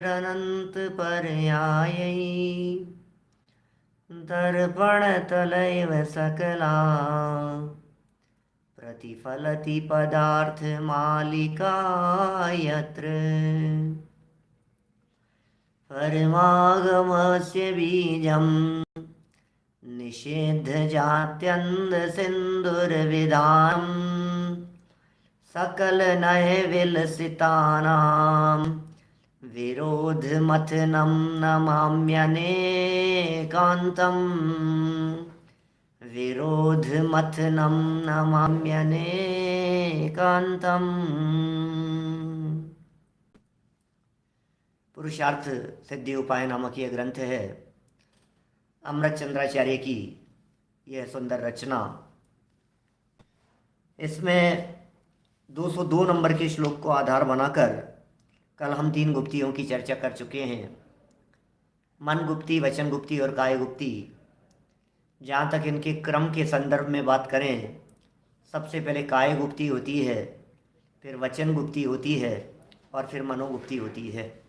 अनंत पर्यायै दर्पणतलैव सकला प्रतिफलति पदार्थमालिका यत्र परमागमस्य बीजं निषेद्धजात्यन्धसिन्धुर्विधानं सकलनयविलसितानां विरोधमथनं नमाम्यनेकान्तम् विरोधमथनं नमाम्यनेकान्तम्। पुरुषार्थ सिद्धि उपाय नामक यह ग्रंथ है। अमृत चंद्राचार्य की यह सुंदर रचना। इसमें 202 नंबर के श्लोक को आधार बनाकर कल हम 3 गुप्तियों की चर्चा कर चुके हैं। मन गुप्ति, वचन गुप्ति और काय गुप्ति। जहाँ तक इनके क्रम के संदर्भ में बात करें, सबसे पहले काय गुप्ति होती है, फिर वचन गुप्ति होती है और फिर मनोगुप्ति होती है।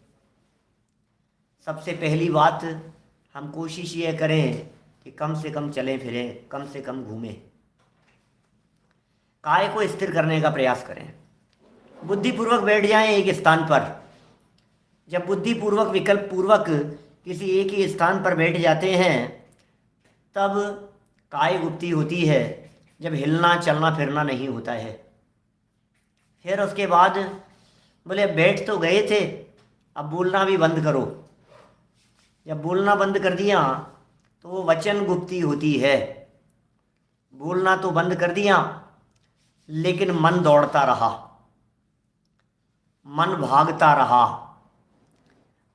सबसे पहली बात, हम कोशिश ये करें कि कम से कम चलें फिरें, कम से कम घूमें, काय को स्थिर करने का प्रयास करें। बुद्धिपूर्वक बैठ जाएं एक स्थान पर। जब बुद्धिपूर्वक, विकल्प पूर्वक किसी एक ही स्थान पर बैठ जाते हैं तब काय गुप्ति होती है, जब हिलना चलना फिरना नहीं होता है। फिर उसके बाद बोले बैठ तो गए थे, अब बोलना भी बंद करो। जब बोलना बंद कर दिया तो वो वचन गुप्ति होती है। बोलना तो बंद कर दिया लेकिन मन दौड़ता रहा, मन भागता रहा।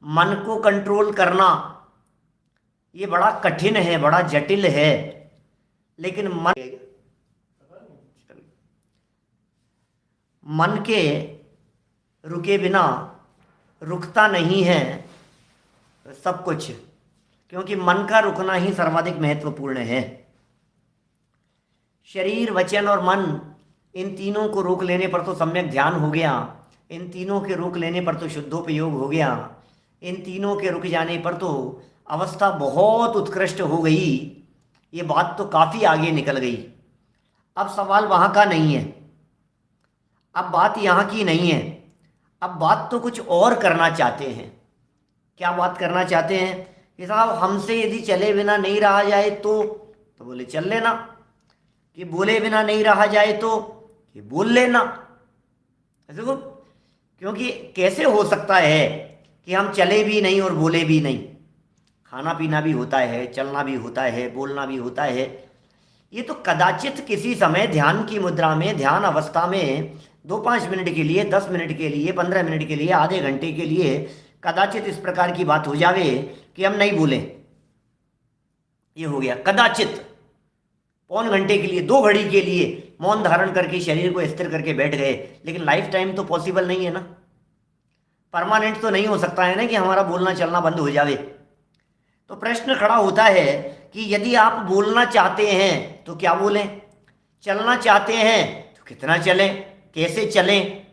मन को कंट्रोल करना ये बड़ा कठिन है, बड़ा जटिल है, लेकिन मन के रुके बिना रुकता नहीं है सब कुछ, क्योंकि मन का रुकना ही सर्वाधिक महत्वपूर्ण है। शरीर, वचन और मन, इन तीनों को रोक लेने पर तो सम्यक ध्यान हो गया। इन तीनों के रोक लेने पर तो शुद्धोपयोग हो गया। इन तीनों के रुक जाने पर तो अवस्था बहुत उत्कृष्ट हो गई। ये बात तो काफ़ी आगे निकल गई। अब सवाल वहाँ का नहीं है, अब बात यहाँ की नहीं है। अब बात तो कुछ और करना चाहते हैं। क्या बात करना चाहते हैं कि साहब हमसे यदि चले बिना नहीं रहा जाए तो बोले चल लेना, कि बोले बिना नहीं रहा जाए तो कि बोल लेना। देखो, क्योंकि कैसे हो सकता है कि हम चले भी नहीं और बोले भी नहीं। खाना पीना भी होता है, चलना भी होता है, बोलना भी होता है। ये तो कदाचित किसी समय ध्यान की मुद्रा में, ध्यान अवस्था में 2-5 मिनट के लिए, 10 मिनट के लिए, 15 मिनट के लिए, आधे घंटे के लिए कदाचित इस प्रकार की बात हो जावे कि हम नहीं बोलें। ये हो गया कदाचित। पौन घंटे के लिए, 2 घड़ी के लिए मौन धारण करके शरीर को स्थिर करके बैठ गए, लेकिन लाइफ टाइम तो पॉसिबल नहीं है ना। परमानेंट तो नहीं हो सकता है ना कि हमारा बोलना चलना बंद हो जावे। तो प्रश्न खड़ा होता है कि यदि आप बोलना चाहते हैं तो क्या बोलें, चलना चाहते हैं तो कितना चलें, कैसे चलें।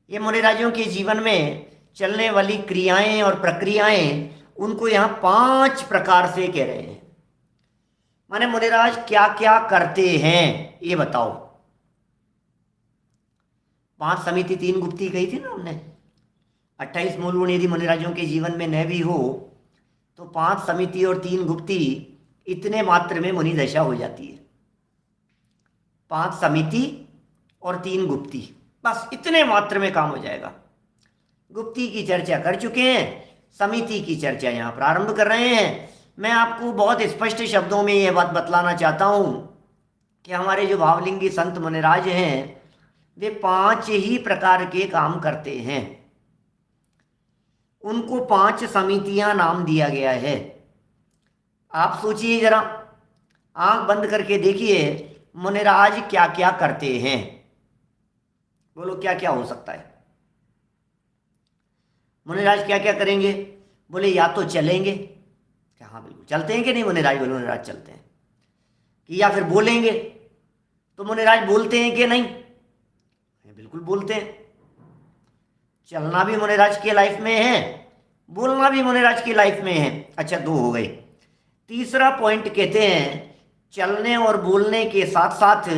ये मुनिराजों के जीवन में चलने वाली क्रियाएं और प्रक्रियाएं, उनको यहाँ 5 प्रकार से कह रहे हैं। माने मुनिराज क्या क्या करते हैं ये बताओ। 5 समिति 3 गुप्ती कही थी ना हमने। 28 मूल गुण यदि मुनिराजों के जीवन में न भी हो तो 5 समिति और 3 गुप्ती इतने मात्र में मुनि दशा हो जाती है। 5 समिति और 3 गुप्ती, बस इतने मात्र में काम हो जाएगा। गुप्ती की चर्चा कर चुके हैं, समिति की चर्चा यहाँ प्रारंभ कर रहे हैं। मैं आपको बहुत स्पष्ट शब्दों में यह बात बतलाना चाहता हूँ कि हमारे जो भावलिंगी संत मुनिराज हैं वे 5 ही प्रकार के काम करते हैं। उनको 5 समितियां नाम दिया गया है। आप सोचिए जरा, आंख बंद करके देखिए मुनिराज क्या क्या करते हैं। बोलो क्या क्या हो सकता है। मुनिराज क्या क्या करेंगे? बोले या तो चलेंगे, क्या हाँ बिल्कुल चलते हैं कि नहीं मुनिराज? बोले मुनिराज चलते हैं। कि या फिर बोलेंगे, तो मुनिराज बोलते हैं कि नहीं? बिल्कुल बोलते हैं। चलना भी मुनिराज की लाइफ में है, बोलना भी मुनिराज की लाइफ में है। अच्छा, दो हो गए। तीसरा पॉइंट कहते हैं चलने और बोलने के साथ साथ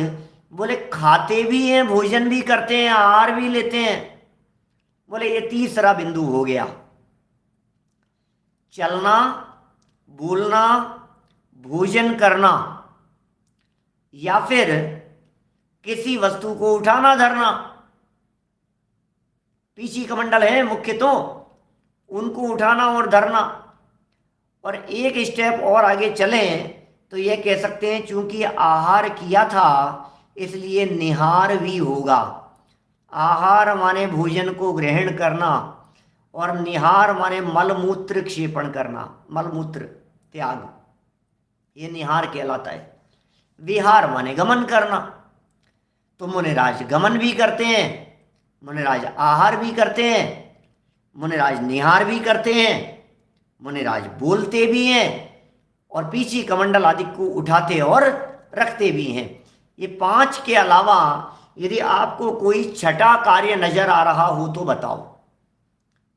बोले खाते भी हैं, भोजन भी करते हैं, आहार भी लेते हैं। बोले ये तीसरा बिंदु हो गया। चलना, बोलना, भोजन करना, या फिर किसी वस्तु को उठाना धरना। पीछी कमंडल है मुख्य, तो उनको उठाना और धरना। और एक स्टेप और आगे चलें तो यह कह सकते हैं चूंकि आहार किया था इसलिए निहार भी होगा। आहार माने भोजन को ग्रहण करना और निहार माने मलमूत्र क्षेपण करना, मलमूत्र त्याग, ये निहार कहलाता है। विहार माने गमन करना। तो मुनिराज गमन भी करते हैं, मुनिराज आहार भी करते हैं, मुनिराज निहार भी करते हैं, मुनिराज बोलते भी हैं और पीछी कमंडल आदि को उठाते और रखते भी हैं। ये पांच के अलावा यदि आपको कोई छठा कार्य नजर आ रहा हो तो बताओ।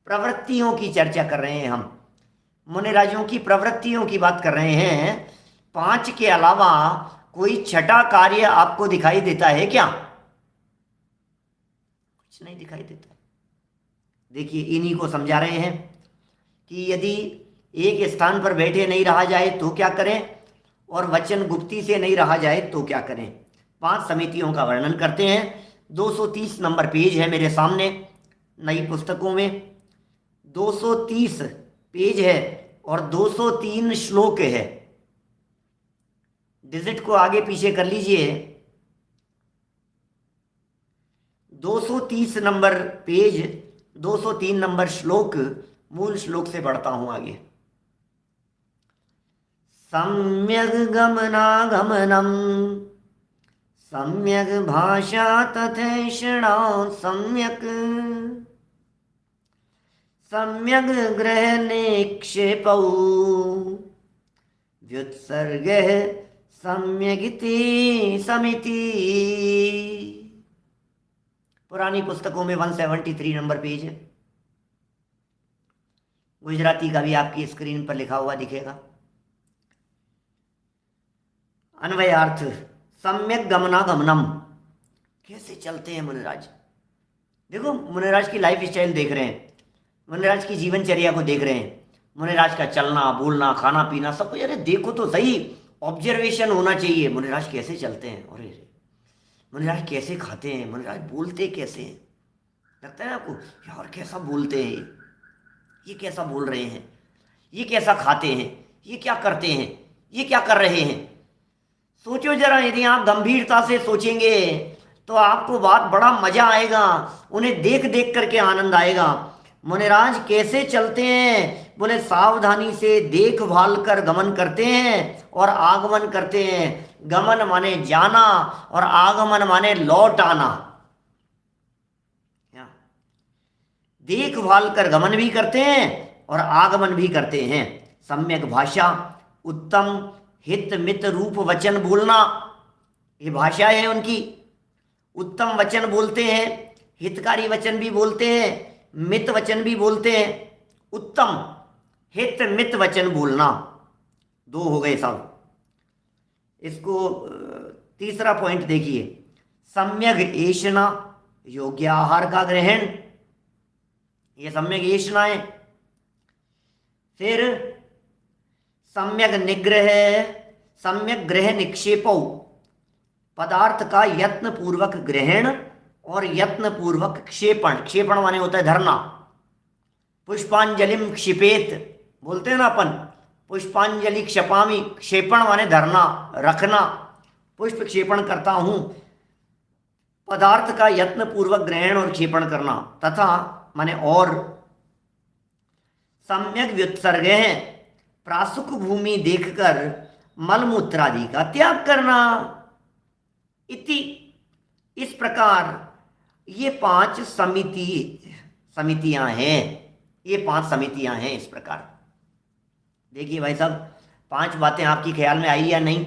प्रवृत्तियों की चर्चा कर रहे हैं हम, मुनिराजों की प्रवृत्तियों की बात कर रहे हैं। पांच के अलावा कोई छठा कार्य आपको दिखाई देता है क्या? कुछ नहीं दिखाई देता। देखिए, इन्हीं को समझा रहे हैं कि यदि एक स्थान पर बैठे नहीं रहा जाए तो क्या करें, और वचन गुप्ती से नहीं रहा जाए तो क्या करें। पांच समितियों का वर्णन करते हैं। 230 नंबर पेज है मेरे सामने नई पुस्तकों में। 230 पेज है और 203 श्लोक है। डिजिट को आगे पीछे कर लीजिए। 230 नंबर पेज, 203 नंबर श्लोक, मूल श्लोक से पढ़ता हूं आगे। सम्यग् गमनागमनम सम्यग् भाषा तथैषणा सम्यक् सम्यग् ग्रहनिक्षेपौ व्युत्सर्गः सम्यगिति समिति। पुरानी पुस्तकों में 173 नंबर पेज है। गुजराती का भी आपकी स्क्रीन पर लिखा हुआ दिखेगा। अन्वयार्थ, सम्यक गमनागमनम, कैसे चलते हैं मुनिराज। देखो, मुनिराज की लाइफ स्टाइल देख रहे हैं, मुनिराज की जीवनचर्या को देख रहे हैं, मुनिराज का चलना बोलना खाना पीना सब कुछ। अरे देखो तो सही, ऑब्जर्वेशन होना चाहिए। मुनिराज कैसे चलते हैं, अरे मुनिराज कैसे खाते हैं, मुनिराज बोलते कैसे हैं। लगता है आपको यार कैसा बोलते हैं, ये कैसा बोल रहे हैं, ये कैसा खाते हैं, ये क्या करते हैं, ये क्या कर रहे हैं। सोचो जरा, यदि आप गंभीरता से सोचेंगे तो आपको बात बड़ा मजा आएगा, उन्हें देख देख करके आनंद आएगा। मुनिराज कैसे चलते हैं, बोले सावधानी से देखभाल कर गमन करते हैं और आगमन करते हैं। गमन माने जाना और आगमन माने लौट आना। देखभाल कर गमन भी करते हैं और आगमन भी करते हैं। सम्यक भाषा, उत्तम हित मित रूप वचन बोलना, ये भाषा है उनकी। उत्तम वचन बोलते हैं, हितकारी वचन भी बोलते हैं, मित वचन भी बोलते हैं। उत्तम हित मित वचन बोलना, दो हो गए सब। इसको तीसरा पॉइंट देखिए, सम्यक एषणा, योग्य आहार का ग्रहण, ये सम्यक एषणा है। फिर सम्यक निग्रह, सम्यक ग्रह निक्षेपौ, पदार्थ का यत्न पूर्वक ग्रहण और यत्न पूर्वक क्षेपण। क्षेपण माने होता है धरना। पुष्पांजलिम क्षिपेत, बोलते हैं ना अपन, पुष्पांजलि क्षपामी, क्षेपण माने धरना रखना, पुष्प क्षेपण करता हूं। पदार्थ का यत्न पूर्वक ग्रहण और क्षेपण करना, तथा माने और। सम्यक व्युत्सर्ग है, प्रासुक भूमि देखकर मलमूत्रादि का त्याग करना। इति, इस प्रकार ये पांच समितियां हैं, ये पांच समितियां हैं इस प्रकार। देखिए भाई साहब, पांच बातें आपकी ख्याल में आई या नहीं।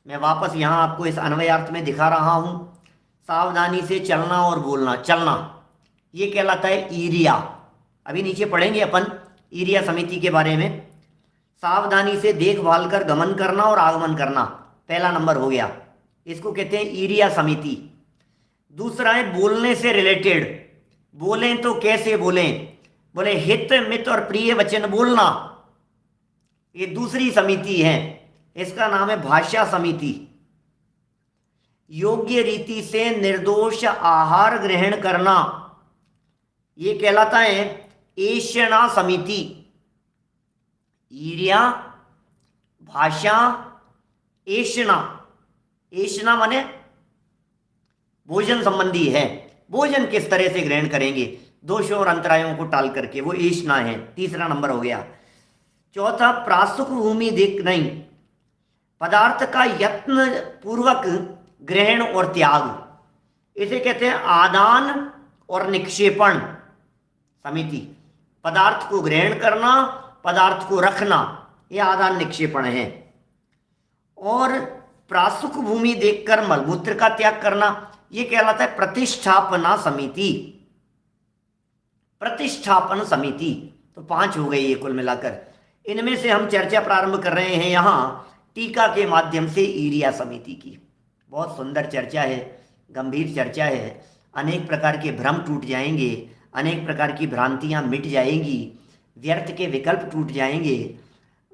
मैं वापस यहां आपको इस अन्वयार्थ में दिखा रहा हूं। सावधानी से चलना और बोलना। चलना ये कहलाता है ईरिया, अभी नीचे पढ़ेंगे अपन। ईरिया समिति के बारे में। सावधानी से देखभाल कर गमन करना और आगमन करना, पहला नंबर हो गया, इसको कहते हैं ईरिया समिति। दूसरा है बोलने से रिलेटेड, बोलें तो कैसे बोलें, बोले हित मित और प्रिय वचन बोलना, ये दूसरी समिति है, इसका नाम है भाषा समिति। योग्य रीति से निर्दोष आहार ग्रहण करना, ये कहलाता है एषणा समिति। ईरिया, भाषा, एषणा, एषणा माने भोजन संबंधी है, भोजन किस तरह से ग्रहण करेंगे, दोषों और अंतरायों को टाल करके, वो एषणा है, तीसरा नंबर हो गया। चौथा प्रासुक भूमि देख नहीं, पदार्थ का यत्न पूर्वक ग्रहण और त्याग, इसे कहते हैं आदान और निक्षेपण समिति। पदार्थ को ग्रहण करना, पदार्थ को रखना, यह आदान निक्षेपण है। और प्रासुक भूमि देखकर मलमूत्र का त्याग करना, यह कहलाता है प्रतिष्ठापना समिति, प्रतिष्ठापन समिति। तो 5 हो गई ये कुल मिलाकर। इनमें से हम चर्चा प्रारंभ कर रहे हैं यहाँ टीका के माध्यम से ईरिया समिति की। बहुत सुंदर चर्चा है, गंभीर चर्चा है, अनेक प्रकार के भ्रम टूट जाएंगे, अनेक प्रकार की भ्रांतियाँ मिट जाएंगी, व्यर्थ के विकल्प टूट जाएंगे,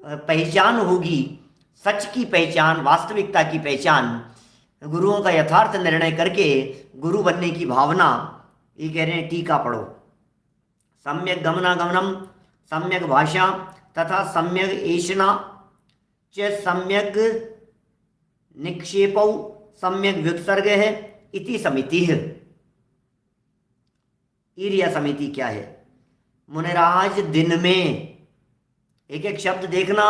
पहचान होगी, सच की पहचान, वास्तविकता की पहचान, गुरुओं का यथार्थ निर्णय करके गुरु बनने की भावना। ये कह रहे हैं टीका पढ़ो। सम्यक गमनागमनम, सम्यक भाषा तथा सम्यक एषणा च सम्यक निक्षेपौ सम्यक व्युत्सर्ग है इति समिति है। ईरिया समिति क्या है? मुनिराज दिन में, एक एक शब्द देखना,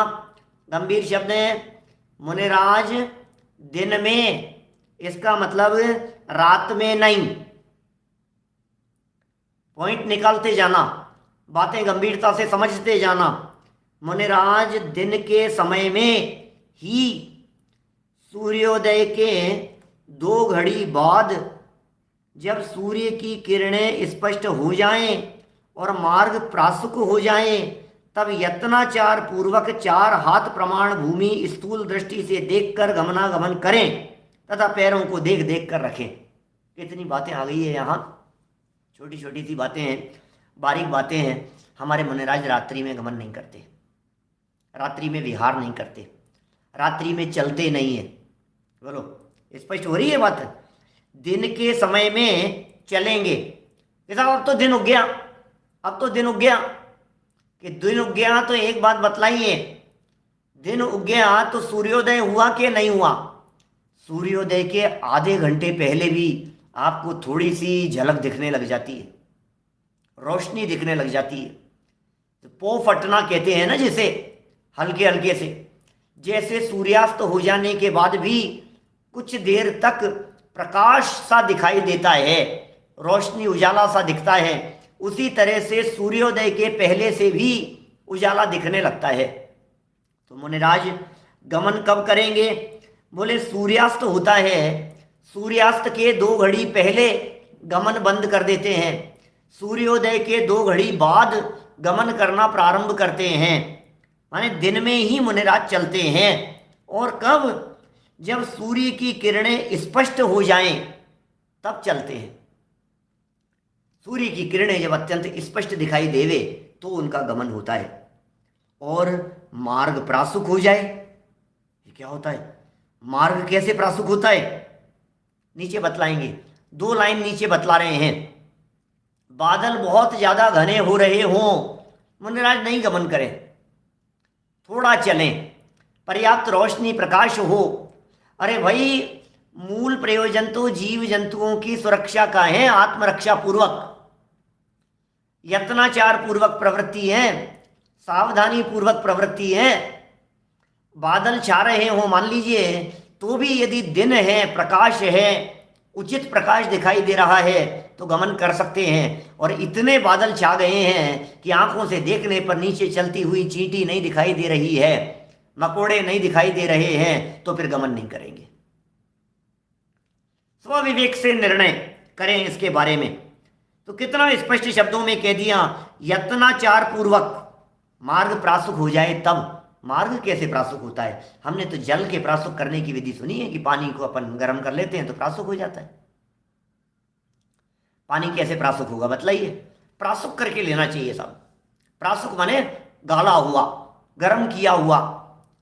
गंभीर शब्द है। मुनिराज दिन में, इसका मतलब रात में नहीं। पॉइंट निकालते जाना, बातें गंभीरता से समझते जाना। मुनिराज दिन के समय में ही सूर्योदय के 2 घड़ी बाद जब सूर्य की किरणें स्पष्ट हो जाएं और मार्ग प्रासुक हो जाएं, तब यत्नाचार पूर्वक 4 हाथ प्रमाण भूमि स्थूल दृष्टि से देखकर गमनागमन करें तथा पैरों को देख देख कर रखें। कितनी बातें आ गई है यहाँ, छोटी छोटी सी बातें हैं, बारीक बातें हैं। हमारे मुनिराज रात्रि में गमन नहीं करते, रात्रि में विहार नहीं करते, रात्रि में चलते नहीं है। बोलो, स्पष्ट हो रही है बात? दिन के समय में चलेंगे। अब तो दिन उग गया, अब तो दिन उग गया, कि दिन उग गया तो एक बात बतलाइए, दिन उग गया तो सूर्योदय हुआ कि नहीं हुआ? सूर्योदय के आधे घंटे पहले भी आपको थोड़ी सी झलक दिखने लग जाती है, रोशनी दिखने लग जाती है। तो पो फटना कहते हैं ना, जिसे हल्के हल्के से, जैसे सूर्यास्त हो जाने के बाद भी कुछ देर तक प्रकाश सा दिखाई देता है, रोशनी उजाला सा दिखता है, उसी तरह से सूर्योदय के पहले से भी उजाला दिखने लगता है। तो मुनिराज गमन कब करेंगे? बोले सूर्यास्त होता है, सूर्यास्त के 2 घड़ी पहले गमन बंद कर देते हैं, सूर्योदय के 2 घड़ी बाद गमन करना प्रारंभ करते हैं। माने दिन में ही मुनिराज चलते हैं। और कब? जब सूर्य की किरणें स्पष्ट हो जाएं तब चलते हैं। सूर्य की किरणें जब अत्यंत स्पष्ट दिखाई देवे तो उनका गमन होता है। और मार्ग प्रासुक हो जाए, ये क्या होता है? मार्ग कैसे प्रासुक होता है? नीचे बतलाएंगे, 2 लाइन नीचे बतला रहे हैं। बादल बहुत ज्यादा घने हो रहे हों, मुनिराज नहीं गमन करें, थोड़ा चलें, पर्याप्त रोशनी प्रकाश हो। अरे भाई, मूल प्रयोजन तो जीव जंतुओं की सुरक्षा का है, आत्मरक्षा पूर्वक, यत्नाचार पूर्वक प्रवृत्ति है, सावधानी पूर्वक प्रवृत्ति है। बादल छा रहे हो मान लीजिए, तो भी यदि दिन है, प्रकाश है, उचित प्रकाश दिखाई दे रहा है तो गमन कर सकते हैं। और इतने बादल छा गए हैं कि आंखों से देखने पर नीचे चलती हुई चींटी नहीं दिखाई दे रही है, मकोड़े नहीं दिखाई दे रहे हैं, तो फिर गमन नहीं करेंगे। स्वविवेक से निर्णय करें इसके बारे में। तो कितना स्पष्ट शब्दों में कह दिया, यत्नाचार पूर्वक, मार्ग प्रासुक हो जाए तब। मार्ग कैसे प्रासुक होता है? हमने तो जल के प्रासुक करने की विधि सुनी है कि पानी को अपन गर्म कर लेते हैं तो प्रासुक हो जाता है। पानी कैसे प्रासुक होगा बतलाइए? प्रासुक करके लेना चाहिए साहब। प्रासुक माने गाला हुआ, गर्म किया हुआ,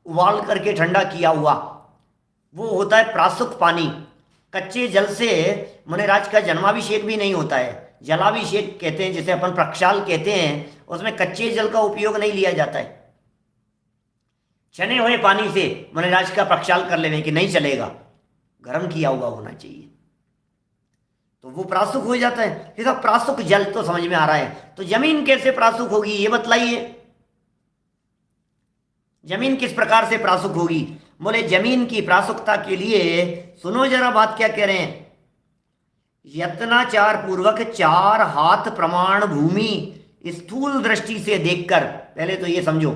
उबाल करके ठंडा किया हुआ, वो होता है प्रासुक पानी। कच्चे जल से मुनिराज का जन्माभिषेक भी नहीं होता है। जलाभिषेक कहते हैं, जिसे अपन प्रक्षाल कहते हैं, उसमें कच्चे जल का उपयोग नहीं लिया जाता है। छने हुए पानी से मुनिराज का प्रक्षाल कर लेने की नहीं चलेगा, गर्म किया हुआ होना चाहिए, तो वो प्रासुक हो जाता है। ये सब प्रासुक जल तो समझ में आ रहा है, तो जमीन कैसे प्रासुक होगी ये बतलाइए। जमीन किस प्रकार से प्रासुक होगी? बोले जमीन की प्रासुकता के लिए सुनो जरा बात क्या कह रहे हैं। यत्नाचार पूर्वक 4 हाथ प्रमाण भूमि स्थूल दृष्टि से देखकर, पहले तो ये समझो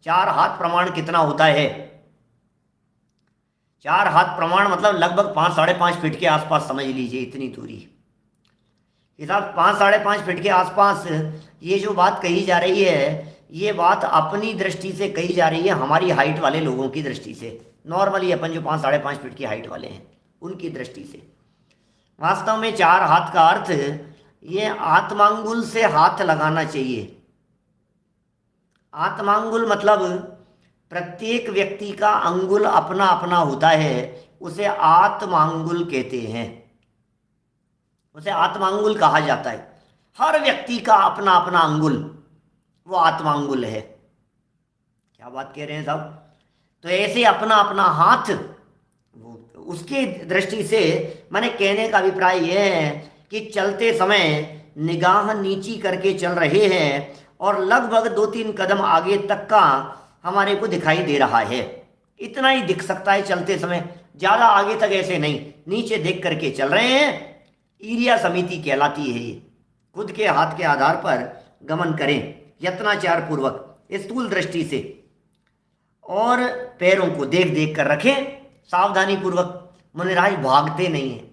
4 हाथ प्रमाण कितना होता है। 4 हाथ प्रमाण मतलब लगभग 5 साढ़े 5 फीट के आसपास समझ लीजिए, इतनी दूरी। हिसाब 5 साढ़े 5 फीट के आसपास ये जो बात कही जा रही है, ये बात अपनी दृष्टि से कही जा रही है, हमारी हाइट वाले लोगों की दृष्टि से। नॉर्मली अपन जो 5 साढ़े 5 फीट की हाइट वाले हैं उनकी दृष्टि से। वास्तव में 4 हाथ का अर्थ ये आत्मांगुल से हाथ लगाना चाहिए। आत्मांगुल मतलब प्रत्येक व्यक्ति का अंगुल अपना अपना होता है, उसे आत्मांगुल कहते हैं, उसे आत्मांगुल कहा जाता है। हर व्यक्ति का अपना अपना अंगुल, वो आत्मांगुल है। क्या बात कह रहे हैं साहब? तो ऐसे अपना अपना हाथ, वो उसकी दृष्टि से मैंने कहने का अभिप्राय यह है कि चलते समय निगाह नीची करके चल रहे हैं और लगभग 2-3 कदम आगे तक का हमारे को दिखाई दे रहा है। इतना ही दिख सकता है चलते समय, ज़्यादा आगे तक ऐसे नहीं, नीचे देख करके चल रहे हैं। ईरिया समिति कहलाती है ये। खुद के हाथ के आधार पर गमन करें यत्नाचार पूर्वक स्थूल दृष्टि से, और पैरों को देख देख कर रखें सावधानी पूर्वक। मुनिराज भागते नहीं हैं,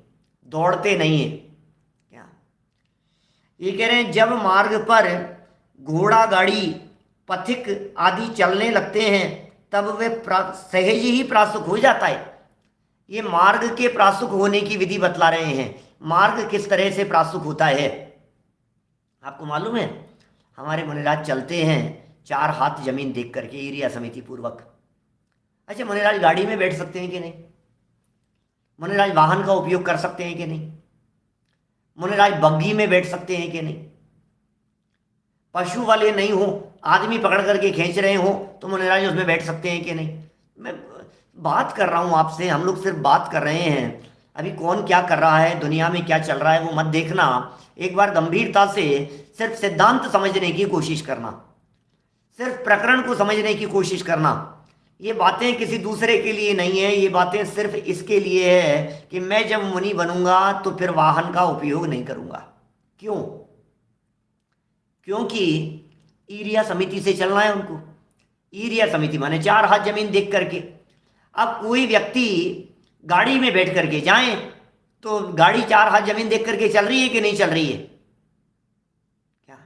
दौड़ते नहीं हैं। क्या ये कह रहे हैं? जब मार्ग पर घोड़ा गाड़ी पथिक आदि चलने लगते हैं तब वे सहज ही प्रासुक हो जाता है। ये मार्ग के प्रासुक होने की विधि बतला रहे हैं। मार्ग किस तरह से प्रासुक होता है आपको मालूम है? हमारे मुनिराज चलते हैं 4 हाथ जमीन देख करके, एरिया समिति पूर्वक। अच्छा, मुनिराज गाड़ी में बैठ सकते हैं कि नहीं? मुनिराज वाहन का उपयोग कर सकते हैं कि नहीं? मुनिराज बग्घी में बैठ सकते हैं कि नहीं? पशु वाले नहीं हो, आदमी पकड़ करके खींच रहे हो तो मुनिराज उसमें बैठ सकते हैं कि नहीं? मैं बात कर रहा हूँ आपसे, हम लोग सिर्फ बात कर रहे हैं। अभी कौन क्या कर रहा है, दुनिया में क्या चल रहा है वो मत देखना। एक बार गंभीरता से सिर्फ सिद्धांत समझने की कोशिश करना, सिर्फ प्रकरण को समझने की कोशिश करना। ये बातें किसी दूसरे के लिए नहीं है, ये बातें सिर्फ इसके लिए है कि मैं जब मुनि बनूंगा तो फिर वाहन का उपयोग नहीं करूंगा। क्यों? क्योंकि ईरिया समिति से चलना है उनको। ईरिया समिति माने 4 हाथ जमीन देख करके। अब कोई व्यक्ति गाड़ी में बैठ करके जाए तो गाड़ी 4 हाथ जमीन देख करके चल रही है कि नहीं चल रही है? क्या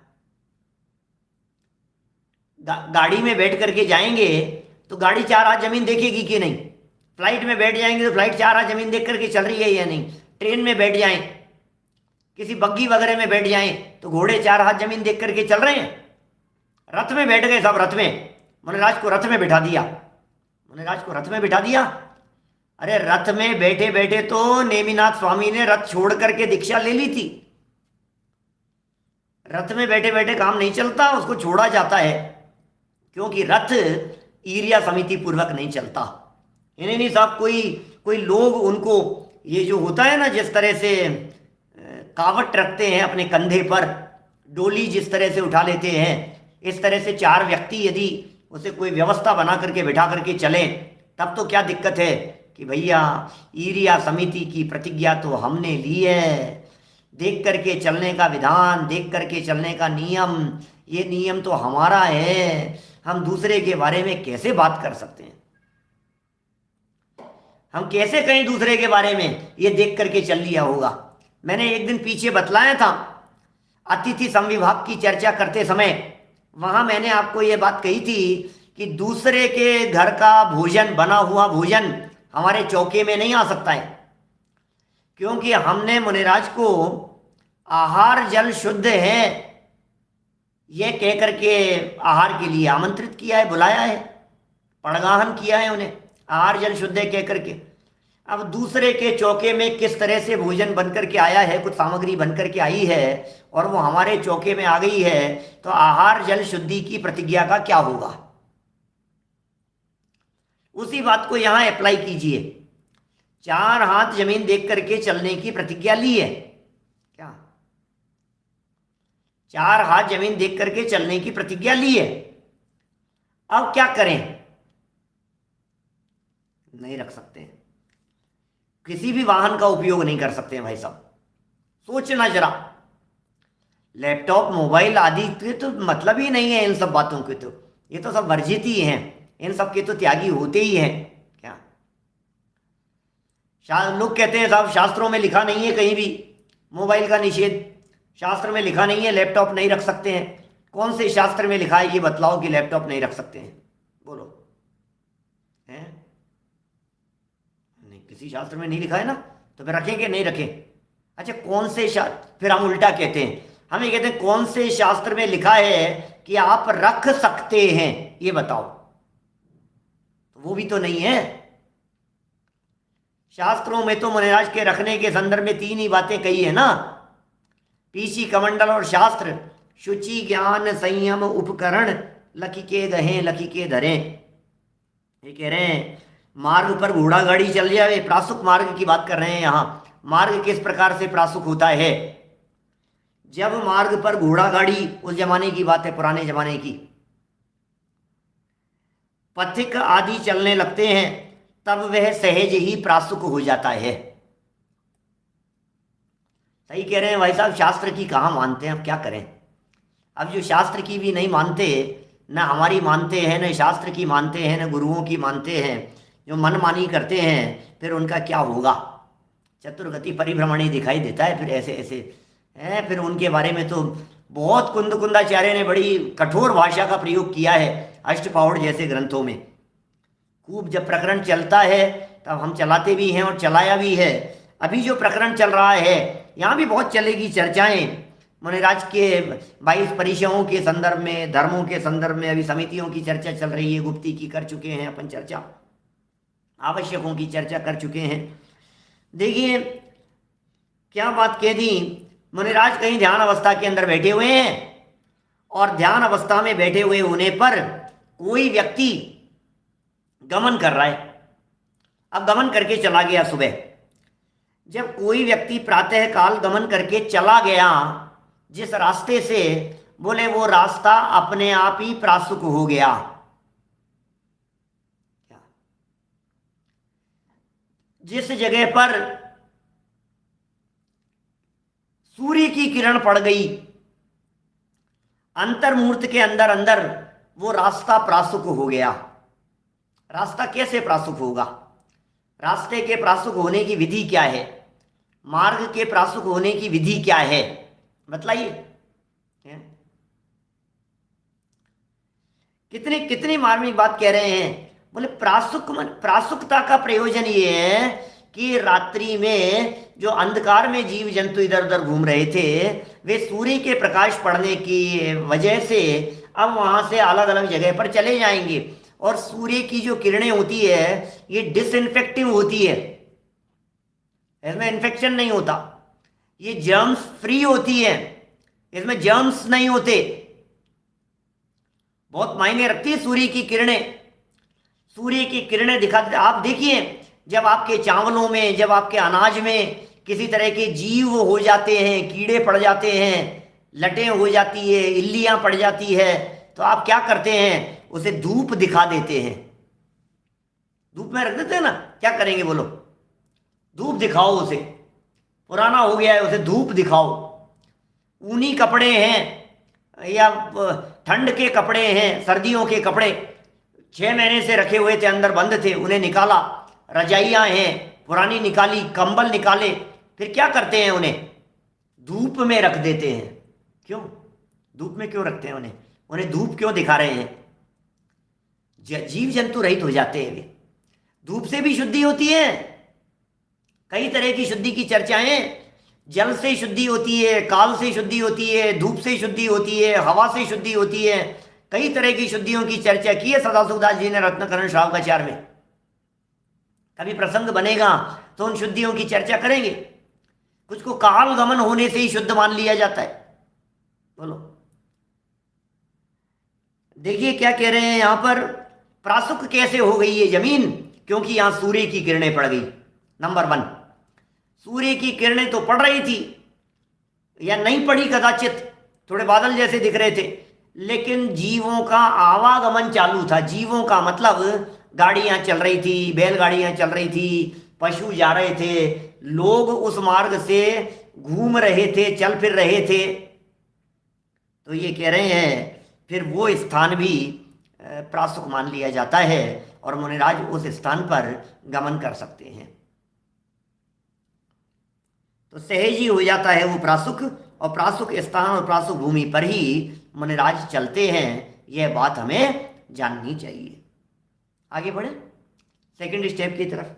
गाड़ी में बैठ करके जाएंगे तो गाड़ी 4 हाथ जमीन देखेगी कि नहीं? फ्लाइट में बैठ जाएंगे तो फ्लाइट 4 हाथ जमीन देख करके चल रही है या नहीं? ट्रेन में बैठ जाएं, किसी बग्घी वगैरह में बैठ जाएं तो घोड़े 4 हाथ जमीन देख करके चल रहे हैं। रथ में बैठ गए सब, रथ में, मुनिराज को रथ में बिठा दिया, मुनिराज को रथ में बिठा दिया। अरे रथ में बैठे बैठे तो नेमिनाथ स्वामी ने रथ छोड़ करके दीक्षा ले ली थी। रथ में बैठे बैठे काम नहीं चलता, उसको छोड़ा जाता है, क्योंकि रथ ईरिया समिति पूर्वक नहीं चलता। इन्हें नहीं साहब, कोई लोग उनको ये जो होता है ना, जिस तरह से कावट रखते हैं अपने कंधे पर, डोली जिस तरह से उठा लेते हैं, इस तरह से 4 व्यक्ति यदि उसे कोई व्यवस्था बना करके बिठा करके चलें तब तो क्या दिक्कत है कि भैया ईरिया समिति की प्रतिज्ञा तो हमने ली है, देख करके चलने का विधान, देख करके चलने का नियम, ये नियम तो हमारा है। हम दूसरे के बारे में कैसे बात कर सकते हैं? हम कैसे कहें दूसरे के बारे में ये देख करके चल लिया होगा? मैंने एक दिन पीछे बतलाया था, अतिथि संविभाग की चर्चा करते समय वहां मैंने आपको ये बात कही थी कि दूसरे के घर का भोजन, बना हुआ भोजन हमारे चौके में नहीं आ सकता है, क्योंकि हमने मुनिराज को आहार जल शुद्ध है ये कह करके आहार के लिए आमंत्रित किया है, बुलाया है, पड़गाहन किया है उन्हें, आहार जल शुद्ध है कह करके। अब दूसरे के चौके में किस तरह से भोजन बन करके आया है, कुछ सामग्री बन करके आई है और वो हमारे चौके में आ गई है, तो आहार जल शुद्धि की प्रतिज्ञा का क्या होगा। उसी बात को यहां अप्लाई कीजिए। 4 हाथ जमीन देख करके चलने की प्रतिज्ञा ली है क्या, 4 हाथ जमीन देख करके चलने की प्रतिज्ञा ली है। अब क्या करें, नहीं रख सकते हैं, किसी भी वाहन का उपयोग नहीं कर सकते हैं भाई साहब। सोचना जरा, लैपटॉप मोबाइल आदि के तो मतलब ही नहीं है इन सब बातों के, तो ये तो सब वर्जित ही हैं, इन सब के तो त्यागी होते ही हैं क्या। लोग कहते हैं साहब शास्त्रों में लिखा नहीं है कहीं भी मोबाइल का निषेध, शास्त्र में लिखा नहीं है लैपटॉप नहीं रख सकते हैं। कौन से शास्त्र में लिखा है ये बतलाओ कि लैपटॉप नहीं रख सकते हैं, बोलो। हैं, नहीं, किसी शास्त्र में नहीं लिखा है ना, तो फिर रखें कि नहीं रखें। अच्छा कौन से शास्त्र, फिर हम उल्टा कहते हैं, हम ये कहते हैं कौन से शास्त्र में लिखा है कि आप रख सकते हैं, ये बताओ। तो वो भी तो नहीं है। शास्त्रों में तो मुनिराज के रखने के संदर्भ में 3 ही बातें कही है ना, पीछी कमंडल और शास्त्र, शुचि ज्ञान संयम उपकरण, लकी के गहे लकी के धरे। ये कह रहे हैं मार्ग पर घोड़ा गाड़ी चल जाए, प्रासुक मार्ग की बात कर रहे हैं यहाँ। मार्ग किस प्रकार से प्रासुक होता है, जब मार्ग पर घोड़ा गाड़ी, उस जमाने की बात है, पुराने जमाने की, पथिक आदि चलने लगते हैं, तब वह सहज ही प्रासुक हो जाता है। सही कह रहे हैं भाई साहब, शास्त्र की कहाँ मानते हैं, अब क्या करें। अब जो शास्त्र की भी नहीं मानते, ना हमारी मानते हैं, न शास्त्र की मानते हैं, न गुरुओं की मानते हैं, जो मनमानी करते हैं, फिर उनका क्या होगा। चतुर्गति परिभ्रमणी दिखाई देता है फिर ऐसे ऐसे है। फिर उनके बारे में तो बहुत कुंदाचार्य ने बड़ी कठोर भाषा का प्रयोग किया है अष्टपाउड़ जैसे ग्रंथों में। खूब जब प्रकरण चलता है तब हम चलाते भी हैं और चलाया भी है। अभी जो प्रकरण चल रहा है यहाँ भी बहुत चलेगी चर्चाएं, मुनिराज के 22 परिचयों के संदर्भ में, धर्मों के संदर्भ में अभी समितियों की चर्चा चल रही है, गुप्ती की कर चुके हैं अपन चर्चा, आवश्यकों की चर्चा कर चुके हैं। देखिए क्या बात कह दी, मुनिराज कहीं ध्यान अवस्था के अंदर बैठे हुए हैं और ध्यान अवस्था में बैठे हुए होने पर कोई व्यक्ति गमन कर रहा है। अब गमन करके चला गया सुबह। जब कोई व्यक्ति प्रातः काल गमन करके चला गया जिस रास्ते से, बोले वो रास्ता अपने आप ही प्रासुक हो गया। जिस जगह पर सूर्य की किरण पड़ गई अंतर्मुहूर्त के अंदर अंदर, वो रास्ता प्रासुक हो गया। रास्ता कैसे प्रासुक होगा, रास्ते के प्रासुक होने की विधि क्या है, मार्ग के प्रासुक होने की विधि क्या है, बतलाइए। कितनी कितनी मार्मिक बात कह रहे हैं। बोले प्रासुकता का प्रयोजन ये है कि रात्रि में जो अंधकार में जीव जंतु इधर उधर घूम रहे थे, वे सूर्य के प्रकाश पड़ने की वजह से अब वहां से अलग अलग जगह पर चले जाएंगे। और सूर्य की जो किरणें होती है ये डिसइंफेक्टिव होती है, इसमें इन्फेक्शन नहीं होता, ये जर्म्स फ्री होती है, इसमें जर्म्स नहीं होते। बहुत मायने रखती है सूर्य की किरणें। सूर्य की किरणें दिखाते, आप देखिए जब आपके चावलों में, जब आपके अनाज में किसी तरह के जीव हो जाते हैं, कीड़े पड़ जाते हैं, लटें हो जाती है, इल्लियां पड़ जाती है, तो आप क्या करते हैं, उसे धूप दिखा देते हैं, धूप में रख देते हैं ना। क्या करेंगे बोलो, धूप दिखाओ उसे, पुराना हो गया है उसे धूप दिखाओ। ऊनी कपड़े हैं या ठंड के कपड़े हैं, सर्दियों के कपड़े 6 महीने से रखे हुए थे, अंदर बंद थे, उन्हें निकाला। रजाइयाँ हैं पुरानी निकाली, कंबल निकाले, फिर क्या करते हैं, उन्हें धूप में रख देते हैं। क्यों धूप में क्यों रखते हैं उन्हें, उन्हें धूप क्यों दिखा रहे हैं? जीव जंतु रहित हो जाते हैं वे। धूप से भी शुद्धि होती है, कई तरह की शुद्धि की चर्चाएं। जल से शुद्धि होती है, काल से शुद्धि होती है, धूप से शुद्धि होती है, हवा से शुद्धि होती है। कई तरह की शुद्धियों की चर्चा की है सदाशिवदास जी ने रत्नकरण श्रावकाचार में। कभी प्रसंग बनेगा तो उन शुद्धियों की चर्चा करेंगे। कुछ को काल गमन होने से ही शुद्ध मान लिया जाता है। बोलो, देखिए क्या कह रहे हैं यहां पर। प्रासुक कैसे हो गई ये जमीन? क्योंकि यहां सूर्य की किरणें पड़ गई। नंबर 1, सूर्य की किरणें तो पड़ रही थी या नहीं पड़ी कदाचित, थोड़े बादल जैसे दिख रहे थे, लेकिन जीवों का आवागमन चालू था। जीवों का मतलब गाड़ियां चल रही थी, बैलगाड़ियां चल रही थी, पशु जा रहे थे, लोग उस मार्ग से घूम रहे थे, चल फिर रहे थे। तो ये कह रहे हैं फिर वो स्थान भी प्रासुक मान लिया जाता है और मुनिराज उस स्थान पर गमन कर सकते हैं। तो सहज ही हो जाता है वो प्रासुक, और प्रासुक स्थान और प्रासुक भूमि पर ही मुनिराज चलते हैं। यह बात हमें जाननी चाहिए। आगे बढ़े सेकंड स्टेप की तरफ।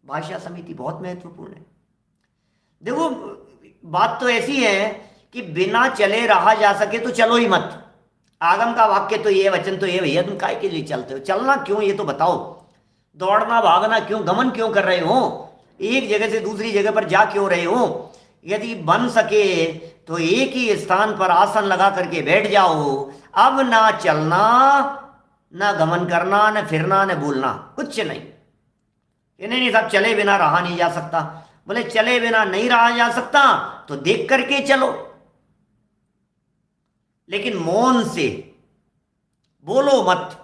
भाषा समिति बहुत महत्वपूर्ण है। देखो, बात तो ऐसी है कि बिना चले रहा जा सके तो चलो ही मत। आगम का वाक्य तो ये, वचन तो ये, भैया तुम काय के लिए चलते हो? चलना क्यों ये तो बताओ। दौड़ना भागना क्यों, गमन क्यों कर रहे हो? एक जगह से दूसरी जगह पर जा क्यों रहे हो? यदि बन सके तो एक ही स्थान पर आसन लगा करके बैठ जाओ। अब ना चलना, ना गमन करना, न फिरना, न बोलना, कुछ नहीं। नहीं साहब, चले बिना रहा नहीं जा सकता। बोले चले बिना नहीं रहा जा सकता तो देख करके चलो, लेकिन मौन से बोलो मत।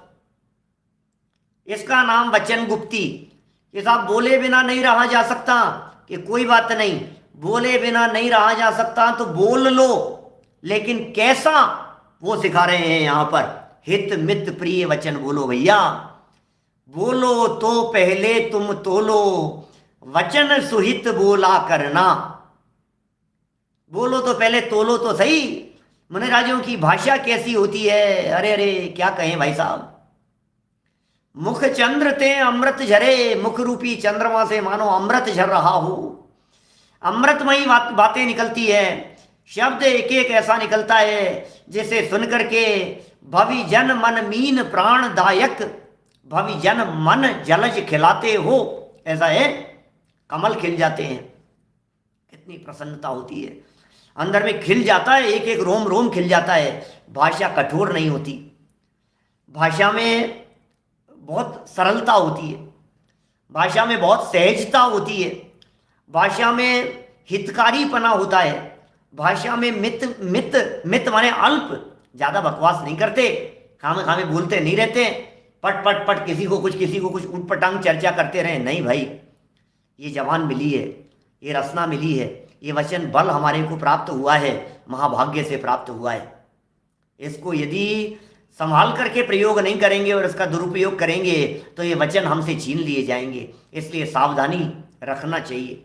इसका नाम वचन गुप्ती। ये साहब बोले बिना नहीं रहा जा सकता, कि कोई बात नहीं, बोले बिना नहीं रहा जा सकता तो बोल लो, लेकिन कैसा वो सिखा रहे हैं यहां पर। हित मित प्रिय वचन बोलो भैया। बोलो तो पहले तुम तोलो, वचन सुहित बोला करना। बोलो तो पहले तोलो तो सही। मुनिराजों की भाषा कैसी होती है, अरे अरे क्या कहें भाई साहब। मुख चंद्र ते अमृत झरे, मुख रूपी चंद्रमा से मानो अमृत झर रहा हो। अमृतमयी बातें निकलती है, शब्द एक एक ऐसा निकलता है जिसे सुन करके भवि जन मन मीन प्राणदायक, भवि जन मन जलज खिलाते हो। ऐसा है, कमल खिल जाते हैं, कितनी प्रसन्नता होती है, अंदर में खिल जाता है, एक एक रोम रोम खिल जाता है। भाषा कठोर नहीं होती, भाषा में बहुत सरलता होती है, भाषा में बहुत सहजता होती है, भाषा में हितकारीपना होता है, भाषा में मित मित मित माने अल्प, ज़्यादा बकवास नहीं करते, खामे खामे बोलते नहीं रहते, पट पट पट किसी को कुछ ऊटपटांग चर्चा करते रहे। नहीं भाई, ये जवान मिली है, ये रसना मिली है, ये वचन बल हमारे को प्राप्त हुआ है, महाभाग्य से प्राप्त हुआ है। इसको यदि संभाल करके प्रयोग नहीं करेंगे और इसका दुरुपयोग करेंगे तो ये वचन हमसे छीन लिए जाएंगे। इसलिए सावधानी रखना चाहिए।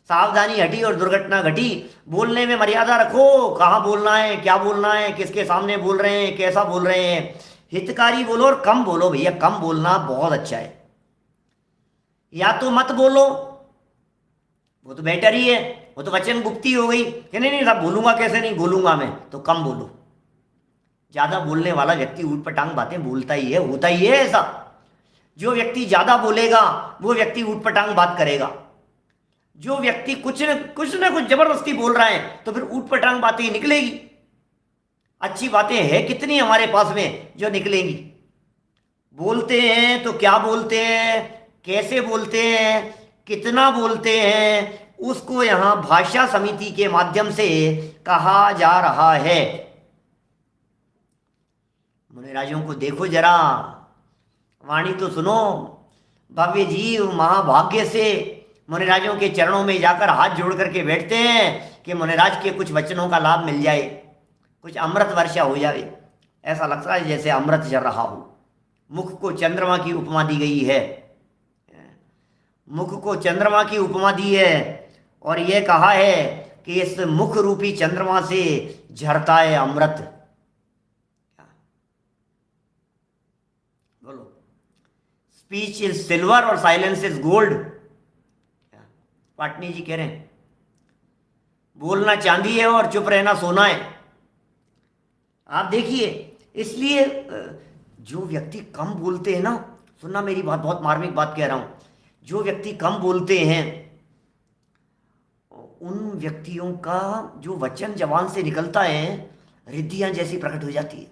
सावधानी हटी और दुर्घटना घटी। बोलने में मर्यादा रखो, कहाँ बोलना है, क्या बोलना है, किसके सामने बोल रहे हैं, कैसा बोल रहे हैं। हितकारी बोलो और कम बोलो भैया, कम बोलना बहुत अच्छा है। या तो मत बोलो, वो तो बेटर ही है, वो तो वचन गुप्ती हो गई कि नहीं नहीं साहब बोलूंगा कैसे नहीं बोलूंगा मैं, तो कम बोलो। ज़्यादा बोलने वाला व्यक्ति ऊटपटांग बातें बोलता ही है, होता ही है ऐसा। जो व्यक्ति ज़्यादा बोलेगा वो व्यक्ति ऊटपटांग बात करेगा। जो व्यक्ति कुछ न कुछ जबरदस्ती बोल रहा है तो फिर ऊटपटांग बातें ही निकलेगी। अच्छी बातें हैं कितनी हमारे पास में जो निकलेंगी। बोलते हैं तो क्या बोलते हैं, कैसे बोलते हैं, कितना बोलते हैं, उसको यहाँ भाषा समिति के माध्यम से कहा जा रहा है। मुनिराजों को देखो जरा, वाणी तो सुनो। भव्य जीव महाभाग्य से मुनिराजों के चरणों में जाकर हाथ जोड़ करके बैठते हैं कि मुनिराज के कुछ वचनों का लाभ मिल जाए, कुछ अमृत वर्षा हो जाए। ऐसा लगता है जैसे अमृत झर रहा हो। मुख को चंद्रमा की उपमा दी गई है, मुख को चंद्रमा की उपमा दी है और यह कहा है कि इस मुख रूपी चंद्रमा से झरता है अमृत। बोलो, स्पीच इज सिल्वर और साइलेंस इज गोल्ड। पाटनी जी कह रहे हैं बोलना चांदी है और चुप रहना सोना है। आप देखिए, इसलिए जो व्यक्ति कम बोलते हैं ना, सुनना मेरी बात, बहुत मार्मिक बात कह रहा हूं, जो व्यक्ति कम बोलते हैं उन व्यक्तियों का जो वचन जबान से निकलता है रिद्धियां जैसी प्रकट हो जाती है।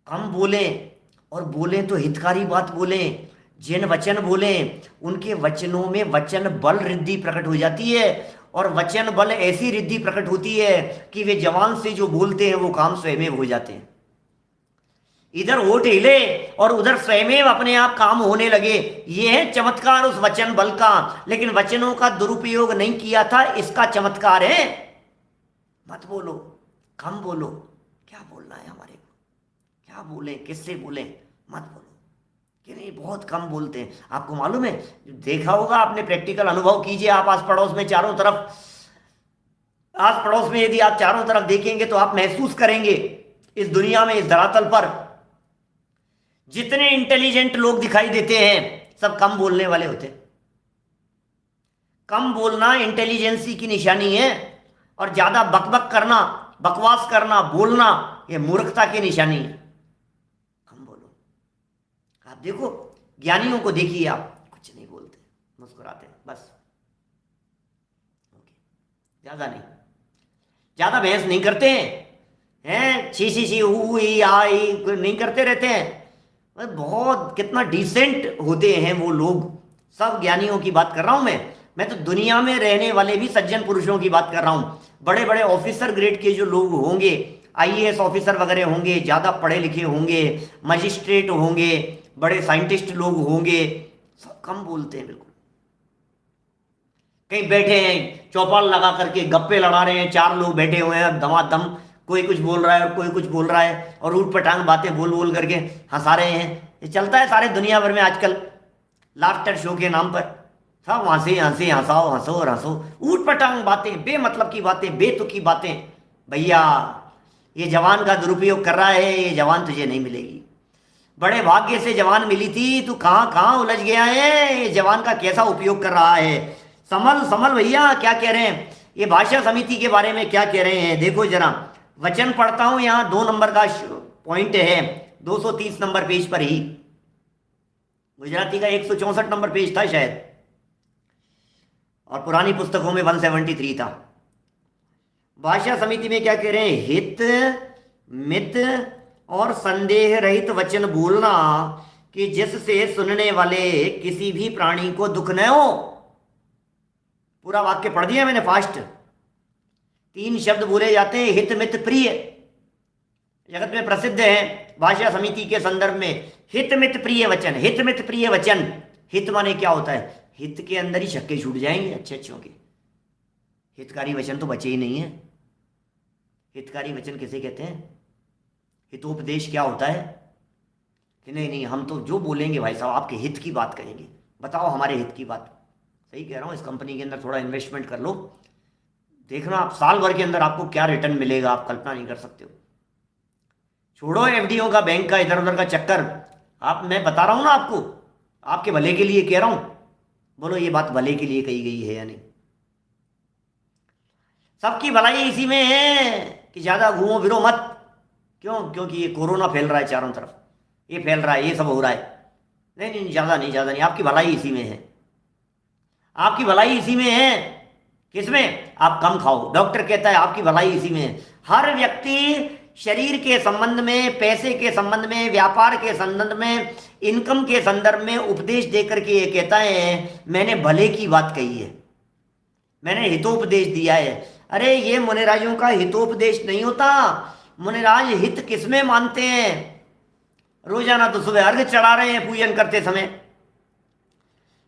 कम बोलें और बोलें तो हितकारी बात बोलें, जिन वचन बोलें उनके वचनों में वचन बल रिद्धि प्रकट हो जाती है, और वचन बल ऐसी रिद्धि प्रकट होती है कि वे जवान से जो बोलते हैं वो काम स्वयमेव हो जाते हैं। इधर होठ हिले और उधर स्वयमेव अपने आप काम होने लगे। ये है चमत्कार उस वचन बल का, लेकिन वचनों का दुरुपयोग नहीं किया था, इसका चमत्कार है। मत बोलो, कम बोलो। क्या बोलना है हमारे को, क्या बोलें, किससे बोलें, मत बोलो कि नहीं, बहुत कम बोलते हैं। आपको मालूम है, देखा होगा आपने, प्रैक्टिकल अनुभव कीजिए। आप आस पड़ोस में चारों तरफ, आस पड़ोस में यदि आप चारों तरफ देखेंगे तो आप महसूस करेंगे इस दुनिया में, इस धरातल पर जितने इंटेलिजेंट लोग दिखाई देते हैं सब कम बोलने वाले होते हैं। कम बोलना इंटेलिजेंसी की निशानी है, और ज्यादा बकबक करना, बकवास करना, बोलना, यह मूर्खता की निशानी है। कम बोलो। आप देखो, ज्ञानियों को देखिए, आप कुछ नहीं बोलते, मुस्कुराते बस, ओके, ज्यादा नहीं, ज्यादा बहस नहीं करते हैं, छी छी छी ऊ ई आई नहीं करते रहते हैं। बहुत कितना डिसेंट होते हैं वो लोग। सब ज्ञानियों की बात कर रहा हूं मैं तो दुनिया में रहने वाले भी सज्जन पुरुषों की बात कर रहा हूं। बड़े बड़े ऑफिसर ग्रेड के जो लोग होंगे, आईएएस ऑफिसर वगैरह होंगे, ज़्यादा पढ़े लिखे होंगे, मजिस्ट्रेट होंगे, बड़े साइंटिस्ट लोग होंगे, सब कम बोलते हैं बिल्कुल। कहीं बैठे हैं चौपाल लगा करके गप्पे लड़ा रहे हैं, चार लोग बैठे हुए हैं धमाधम, कोई कुछ बोल रहा है और कोई कुछ बोल रहा है, और ऊट पटांग बातें बोल बोल करके हंसा रहे हैं। ये चलता है सारे दुनिया भर में आजकल, लाफ्टर शो के नाम पर सब हंसे हंसे, हंसाओ हंसो और हंसो, ऊट पटांग बातें, बेमतलब की बातें, बेतुकी बातें। भैया ये जवान का दुरुपयोग कर रहा है, ये जवान तुझे नहीं मिलेगी। बड़े भाग्य से जवान मिली थी, तू कहाँ कहाँ उलझ गया है, ये जवान का कैसा उपयोग कर रहा है। संभल संभल भैया। क्या कह रहे हैं ये भाषा समिति के बारे में, क्या कह रहे हैं देखो जरा। वचन पढ़ता हूं, यहाँ 2 नंबर का पॉइंट है, 230 नंबर पेज पर ही, गुजराती का 164 नंबर पेज था शायद, और पुरानी पुस्तकों में 173 था। भाषा समिति में क्या कह रहे हैं, हित मित और संदेह रहित वचन बोलना कि जिससे सुनने वाले किसी भी प्राणी को दुख न हो। पूरा वाक्य पढ़ दिया मैंने फास्ट। 3 शब्द बोले जाते हैं, हित मित प्रिय, जगत में प्रसिद्ध है भाषा समिति के संदर्भ में। हित मित प्रिय वचन, हित मित प्रिय वचन। हित माने क्या होता है, हित के अंदर ही छक्के छूट जाएंगे अच्छे अच्छों के। हितकारी वचन तो बचे ही नहीं है। हितकारी वचन किसे कहते हैं, हितोपदेश क्या होता है कि नहीं नहीं हम तो जो बोलेंगे भाई साहब आपके हित की बात करेंगे, बताओ हमारे हित की बात। सही कह रहा हूँ, इस कंपनी के अंदर थोड़ा इन्वेस्टमेंट कर लो, देखना आप साल भर के अंदर आपको क्या रिटर्न मिलेगा, आप कल्पना नहीं कर सकते हो। छोड़ो एफडीओ का, बैंक का, इधर उधर का चक्कर। आप, मैं बता रहा हूं ना आपको, आपके भले के लिए कह रहा हूं। बोलो ये बात भले के लिए कही गई है या नहीं। सबकी भलाई इसी में है कि ज्यादा घूमो फिरो मत। क्यों, क्योंकि ये कोरोना फैल रहा है चारों तरफ, ये फैल रहा है, ये सब हो रहा है। नहीं नहीं ज्यादा नहीं, ज्यादा नहीं, आपकी भलाई इसी में है, आपकी भलाई इसी में है। किसमें, आप कम खाओ, डॉक्टर कहता है आपकी भलाई इसी में है। हर व्यक्ति शरीर के संबंध में, पैसे के संबंध में, व्यापार के संबंध में, इनकम के संदर्भ में उपदेश देकर के ये कहता है मैंने भले की बात कही है, मैंने हितोपदेश दिया है। अरे ये मुनिराजों का हितोपदेश नहीं होता। मुनिराज हित किसमें मानते हैं, रोजाना तो सुबह अर्घ चढ़ा रहे हैं पूजन करते समय।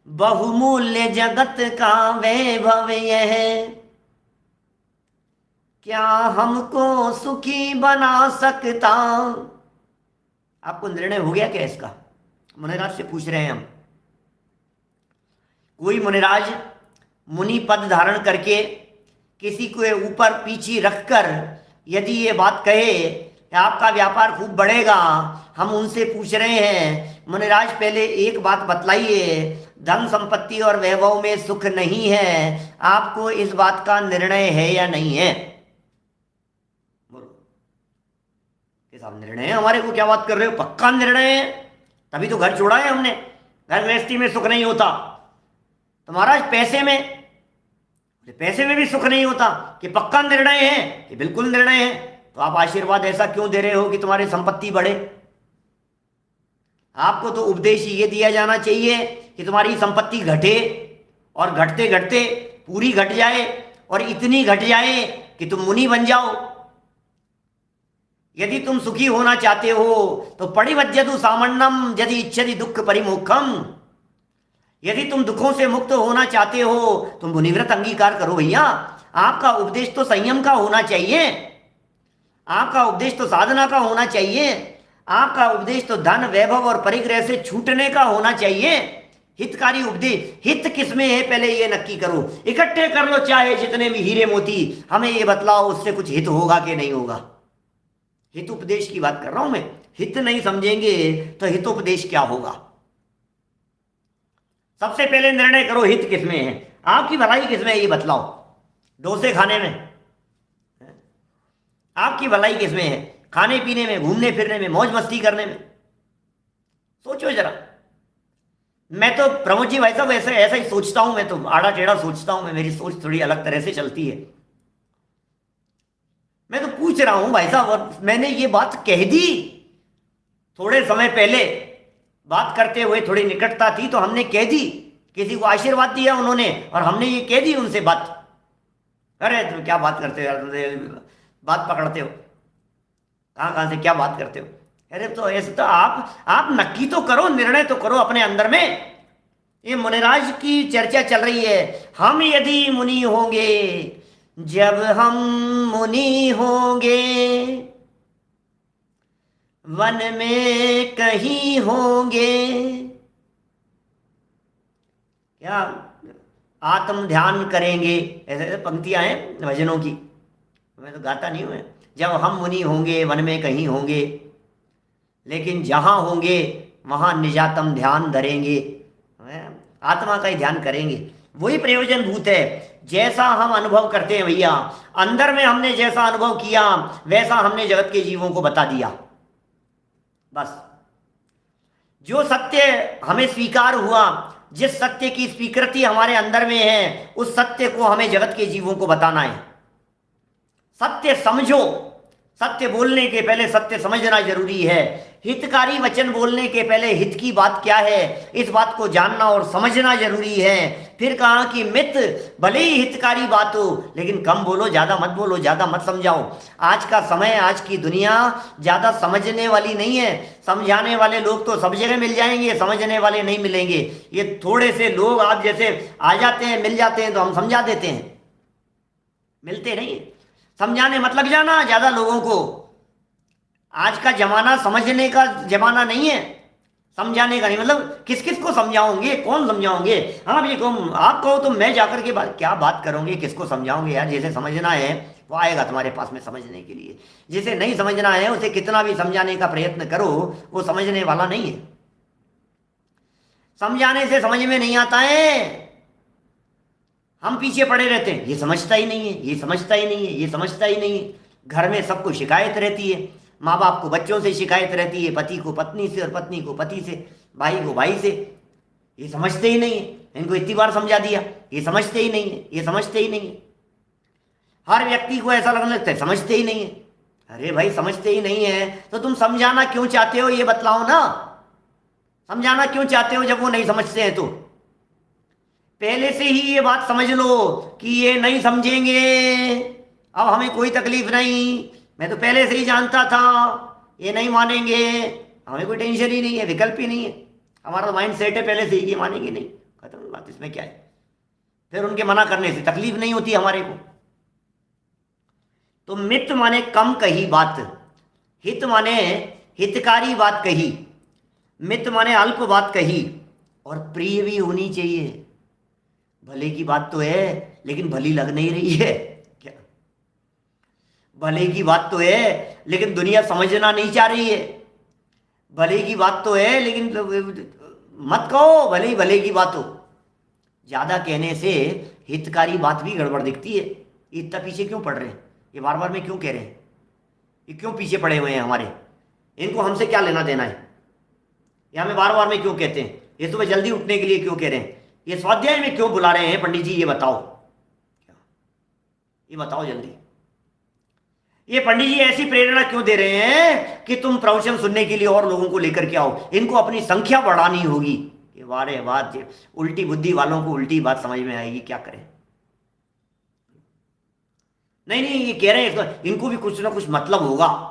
बहुमूल्य जगत का वैभव यह है, क्या हमको सुखी बना सकता। आपको निर्णय हो गया क्या इसका, मुनिराज से पूछ रहे हैं हम। कोई मुनिराज मुनि पद धारण करके किसी को ऊपर पीछे रखकर यदि ये बात कहे आपका व्यापार खूब बढ़ेगा। हम उनसे पूछ रहे हैं, मुनिराज पहले एक बात बतलाइए, धन संपत्ति और वैभव में सुख नहीं है, आपको इस बात का निर्णय है या नहीं है? बोलो कि साहब निर्णय है हमारे को, क्या बात कर रहे हो, पक्का निर्णय है, तभी तो घर छोड़ा है हमने। घर गृहस्थी में सुख नहीं होता तो महाराज पैसे में भी सुख नहीं होता, कि पक्का निर्णय है कि बिल्कुल निर्णय है। तो आप आशीर्वाद ऐसा क्यों दे रहे हो कि तुम्हारी संपत्ति बढ़े? आपको तो उपदेश ये दिया जाना चाहिए कि तुम्हारी संपत्ति घटे, और घटते घटते पूरी घट जाए, और इतनी घट जाए कि तुम मुनि बन जाओ। यदि तुम सुखी होना चाहते हो तो परिवज्यतु सामन्नम यदि इच्छति दुख परिमुखम, यदि तुम दुखों से मुक्त होना चाहते हो तुम मुनिव्रत अंगीकार करो भैया। आपका उपदेश तो संयम का होना चाहिए, आपका उपदेश तो साधना का होना चाहिए, आपका उपदेश तो धन वैभव और परिग्रह से छूटने का होना चाहिए। हितकारी उपदेश, हित किसमें है पहले ये नक्की करो। इकट्ठे कर लो चाहे जितने भी हीरे मोती, हमें ये बतलाओ उससे कुछ हित होगा कि नहीं होगा। हित उपदेश की बात कर रहा हूं मैं। हित नहीं समझेंगे तो हितोपदेश क्या होगा? सबसे पहले निर्णय करो हित किसमें है, आपकी भलाई किसमें है ये बतलाओ। डोसे खाने में, आपकी भलाई किसमें है? खाने पीने में, घूमने फिरने में, मौज मस्ती करने में? सोचो जरा। मैं तो प्रमोद जी भाई साहब ऐसे ऐसा ही सोचता हूं, मैं तो आड़ा टेढ़ा सोचता हूं, मैं, मेरी सोच थोड़ी अलग तरह से चलती है। मैं तो पूछ रहा हूं भाई साहब, और मैंने ये बात कह दी थोड़े समय पहले, बात करते हुए थोड़ी निकटता थी तो हमने कह दी, किसी को आशीर्वाद दिया उन्होंने और हमने ये कह दी उनसे बात। अरे तुम क्या बात करते हो यार, बात पकड़ते हो, कहाँ कहाँ से क्या बात करते हो। अरे तो ऐसे तो आप नक्की तो करो, निर्णय तो करो अपने अंदर में। ये मुनिराज की चर्चा चल रही है, हम यदि मुनि होंगे, जब हम मुनि होंगे, वन में कहीं होंगे, क्या आत्म ध्यान करेंगे। ऐसे ऐसे पंक्तियां हैं भजनों की, मैं तो गाता नहीं हूं। जब हम मुनि होंगे वन में कहीं होंगे, लेकिन जहां होंगे वहां निजातम ध्यान धरेंगे, आत्मा का ही ध्यान करेंगे। वही प्रयोजन भूत है। जैसा हम अनुभव करते हैं भैया, अंदर में हमने जैसा अनुभव किया वैसा हमने जगत के जीवों को बता दिया। बस जो सत्य हमें स्वीकार हुआ, जिस सत्य की स्वीकृति हमारे अंदर में है, उस सत्य को हमें जगत के जीवों को बताना है। सत्य समझो, सत्य बोलने के पहले सत्य समझना जरूरी है। हितकारी वचन बोलने के पहले हित की बात क्या है इस बात को जानना और समझना जरूरी है। फिर कहा कि मित भले ही हितकारी बात हो लेकिन कम बोलो, ज्यादा मत बोलो, ज्यादा मत समझाओ। आज का समय, आज की दुनिया ज्यादा समझने वाली नहीं है। समझाने वाले लोग तो सब जगह मिल जाएंगे, समझने वाले नहीं मिलेंगे। ये थोड़े से लोग आप जैसे आ जाते हैं, मिल जाते हैं तो हम समझा देते हैं, मिलते नहीं। समझाने मत लग जाना ज्यादा लोगों को। आज का जमाना समझने का जमाना नहीं है, समझाने का नहीं। मतलब किस किस को समझाओगे, कौन समझाओगे? हाँ ये कहो, आप कहो तो मैं जाकर के क्या बात करोगे, किसको समझाओगे यार? जिसे समझना है वो आएगा तुम्हारे पास में समझने के लिए। जिसे नहीं समझना है उसे कितना भी समझाने का प्रयत्न करो, वो समझने वाला नहीं है। समझाने से समझ में नहीं आता है, हम पीछे पड़े रहते हैं। ये समझता ही नहीं है, ये समझता ही नहीं है, ये समझता ही नहीं है। घर में सबको शिकायत रहती है, माँ बाप को बच्चों से शिकायत रहती है, पति को पत्नी से और पत्नी को पति से, भाई को भाई से। ये समझते ही नहीं है, इनको इतनी बार समझा दिया, ये समझते ही नहीं है, ये समझते ही नहीं है। हर व्यक्ति को ऐसा लगने लगता है समझते ही नहीं है। अरे भाई समझते ही नहीं है तो तुम समझाना क्यों चाहते हो ये बतलाओ ना। समझाना क्यों चाहते हो जब वो नहीं समझते हैं? तो पहले से ही ये बात समझ लो कि ये नहीं समझेंगे, अब हमें कोई तकलीफ नहीं। मैं तो पहले से ही जानता था ये नहीं मानेंगे, हमें कोई टेंशन ही नहीं है, विकल्प ही नहीं है। हमारा माइंड सेट है पहले से ही, ये मानेंगे नहीं, खत्म बात, इसमें क्या है। फिर उनके मना करने से तकलीफ नहीं होती हमारे को। तो मित माने कम कही बात, हित माने हितकारी बात कही, मित माने अल्प बात कही, और प्रिय भी होनी चाहिए। भले की बात तो है लेकिन भली लग नहीं रही है क्या? भले की बात तो है लेकिन दुनिया समझना नहीं चाह रही है। भले की बात तो है लेकिन मत कहो भले ही भले की बात हो। ज़्यादा कहने से हितकारी बात भी गड़बड़ दिखती है। इतना पीछे क्यों पड़ रहे हैं, ये बार बार में क्यों कह रहे हैं, ये क्यों पीछे पड़े हुए हैं हमारे, इनको हमसे क्या लेना देना है, ये हमें बार बार में क्यों कहते हैं, ये सुबह जल्दी उठने के लिए क्यों कह रहे हैं, ये स्वाध्याय में क्यों बुला रहे हैं पंडित जी, ये बताओ, ये बताओ जल्दी। ये पंडित जी ऐसी प्रेरणा क्यों दे रहे हैं कि तुम प्रवचन सुनने के लिए और लोगों को लेकर के आओ, इनको अपनी संख्या बढ़ानी होगी। ये वारे बात, उल्टी बुद्धि वालों को उल्टी बात समझ में आएगी, क्या करें। नहीं नहीं, ये कह रहे हैं इनको भी कुछ ना कुछ मतलब होगा,